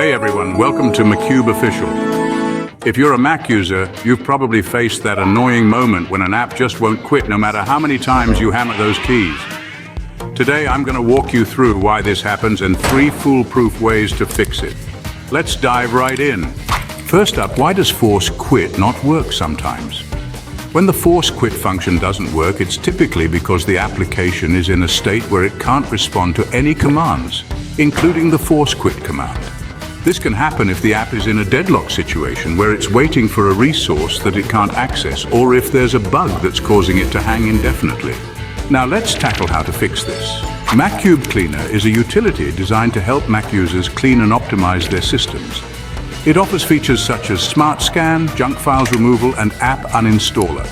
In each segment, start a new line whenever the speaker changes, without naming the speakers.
Hey everyone, welcome to Macube Official. If you're a Mac user, you've probably faced that annoying moment when an app just won't quit no matter how many times you hammer those keys. Today I'm going to walk you through why this happens and 3 foolproof ways to fix it. Let's dive right in. First up, why does force quit not work sometimes? When the force quit function doesn't work, it's typically because the application is in a state where it can't respond to any commands, including the force quit command. This can happen if the app is in a deadlock situation where it's waiting for a resource that it can't access, or if there's a bug that's causing it to hang indefinitely. Now let's tackle how to fix this. Macube Cleaner is a utility designed to help Mac users clean and optimize their systems. It offers features such as Smart Scan, junk files removal, and app uninstaller.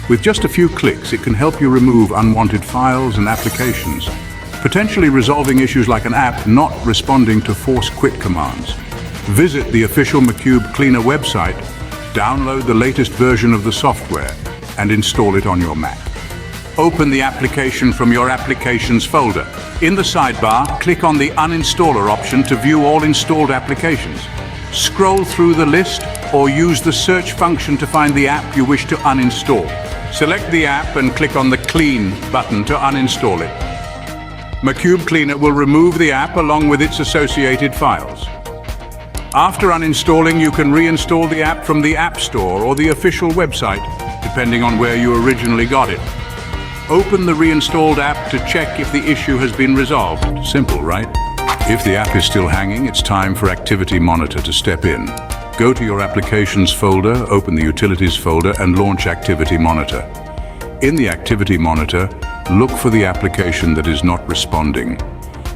With just a few clicks, it can help you remove unwanted files and applications, potentially resolving issues like an app not responding to force quit commands. Visit the official Macube Cleaner website, download the latest version of the software, and install it on your Mac. Open the application from your Applications folder. In the sidebar, click on the Uninstaller option to view all installed applications. Scroll through the list or use the search function to find the app you wish to uninstall. Select the app and click on the Clean button to uninstall it. Macube Cleaner will remove the app along with its associated files. After uninstalling, you can reinstall the app from the App Store or the official website, depending on where you originally got it. Open the reinstalled app to check if the issue has been resolved. Simple, right? If the app is still hanging, it's time for Activity Monitor to step in. Go to your Applications folder, open the Utilities folder, and launch Activity Monitor. In the Activity Monitor, look for the application that is not responding.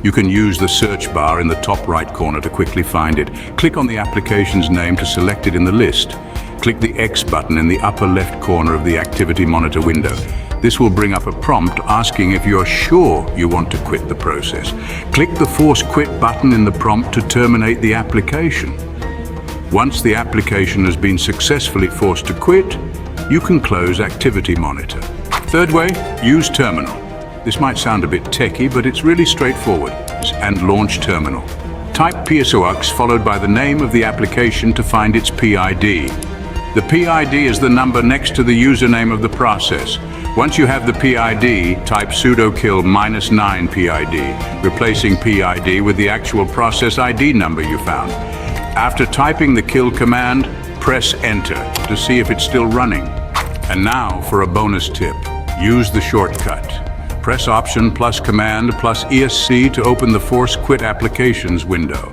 You can use the search bar in the top right corner to quickly find it. Click on the application's name to select it in the list. Click the X button in the upper left corner of the Activity Monitor window. This will bring up a prompt asking if you're sure you want to quit the process. Click the Force Quit button in the prompt to terminate the application. Once the application has been successfully forced to quit, you can close Activity Monitor. Third way, use Terminal. This might sound a bit techie, but it's really straightforward. And launch Terminal. Type PSOX followed by the name of the application to find its PID. The PID is the number next to the username of the process. Once you have the PID, type sudo kill -9 PID, replacing PID with the actual process ID number you found. After typing the kill command, press enter to see if it's still running. And now for a bonus tip. Use the shortcut. Press Option plus Command plus ESC to open the Force Quit Applications window.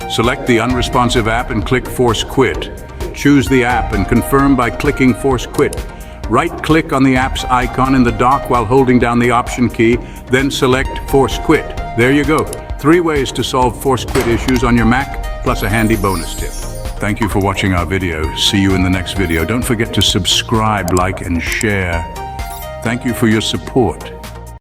Select the unresponsive app and click Force Quit. Choose the app and confirm by clicking Force Quit. Right-click on the app's icon in the dock while holding down the Option key, then select Force Quit. There you go. 3 ways to solve Force Quit issues on your Mac, plus a handy bonus tip. Thank you for watching our video. See you in the next video. Don't forget to subscribe, like, and share. Thank you for your support.